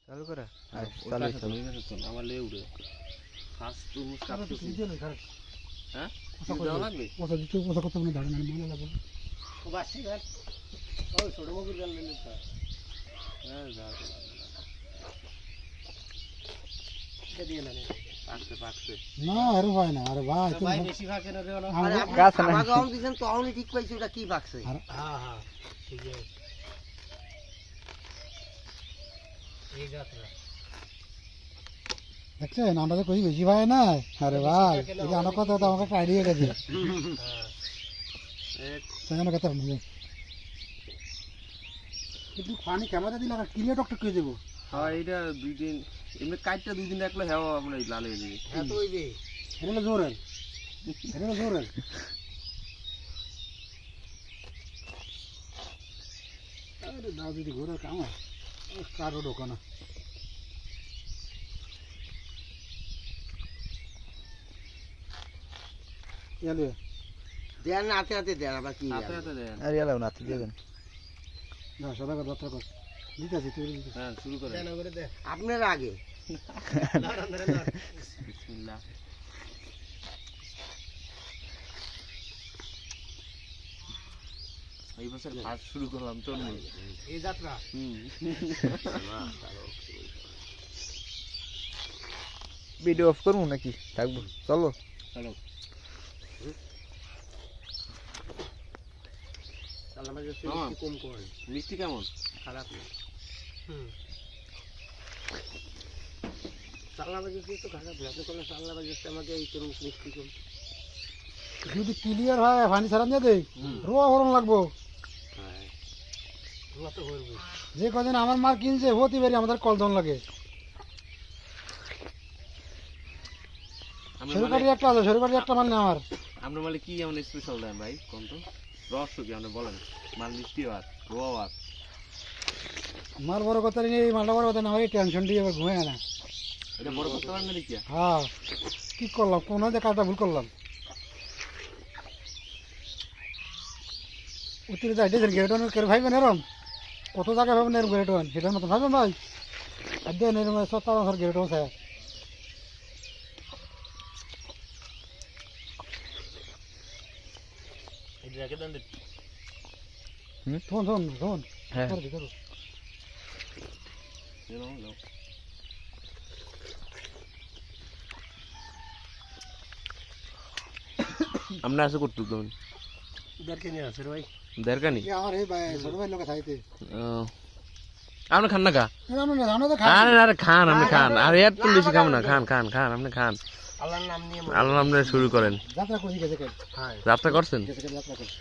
চালু করা চালু চালু আমার লে উড়ে ফার্স্ট তুমি কাটছো হ্যাঁ দাও লাগবে ওটা দিতে ওটা কত মনে ধরে মানে মনে লাগবে ও বাসি গান ওই ছোট মগুর গান নেন তো হ্যাঁ দাও এটা দিয়ে নেন পাকছে না আরে ভাই না আরে ভাই ভাই বেশি ভাগে না দেও না আরে গাছ না আমাকে অন দিছেন তো অনই ঠিক পাইছি ওটা কি বাকছে হ্যাঁ হ্যাঁ ঠিক আছে এই গাছ না দেখছেন আমরা তো কই বেশি ভাই না আরে ভাই এটা আমার কথা তো আমাকে আইডিয়া গেছে হ্যাঁ সেখানে কথা নেই কিন্তু পানি ক্যামেরা দিলে আর ক্লিয়ার ডক্টর কই দেব হ্যাঁ এটা দুই দিন এমনি কাটটা দুই দিন রাখলে হ্যাঁ আমরা লাল হয়ে যাবে হ্যাঁ তো ওই যে এটা জোরে এটা জোরে আরে দাও দিদি ঘোরা কাম কারো দোকানা এলে দেন হাতে হাতে দেন আবার কি হাতে হাতে দেন আরে এলাও না তুই দেবেন না সদা কর যাত্রা কর দিতাছি তুই হ্যাঁ শুরু করেন দেন করে দে আপনার আগে বিসমিল্লাহ এই বছর ফার্স্ট শুরু করলাম তো এই যাত্রা ভিডিও অফ করবো নাকি থাকবো চলো চলো সালামে যাচ্ছে হ্যাঁ। একটু কম করেন মিষ্টি কেমন খারাপ না সালামে যাচ্ছে তো খারাপ না আপনি কোন সালামে যাচ্ছে আমাকে এই করুন মিষ্টি কম যদি ক্লিয়ার হয় পানি ছাড়ান দিয়ে দেই রোয়া হরণ লাগবো হ্যাঁ রোয়া তো করবে যে কদিন আমার মার কিনছে হতে পারি আমাদের কলদন লাগে সরকারি একটা আছে সরকারি একটা মাল নেই আমার আমরা মানে কি এমন স্পেশাল দেন ভাই কোন তো রহস্য কি আপনি বলেন মাল মিষ্টি আর রোয়া আর মাল বড় কথা নেই মালটা বড় কথা না হয় টেনশন দিয়ে এবার ঘুমায় না এটা বড় করতে পারেন না দেখিয়া হ্যাঁ কি করলাম কোনো যে কাজটা ভুল করলাম উত্তরে যাই দেখেন গেট ওয়ান কেউ ভাইবেন এরম কত জায়গা ভাবেন এরম গেট ওয়ান সেটার মতন ভাবেন ভাই আর দেন এরম 70 বছর গেট ওয়ান স্যার এই রেখে দেন শোন হ্যাঁ ভিতরে আমরা আছে করতে তুমি দরকার নেই আছে ভাই দরকার নেই আমার এই ভাই ছোট ভাই লোক খাইতে আপনি খান না কা এরম না জানো তো খাই আরে আরে খান আপনি খান আর এর তো বেশি খাম না খান খান খান আপনি খান আল্লাহর নাম নিয়ে আল্লাহ নাম নিয়ে শুরু করেন যাত্রা করি গেছে হ্যাঁ যাত্রা করছেন গেছে যাত্রা করি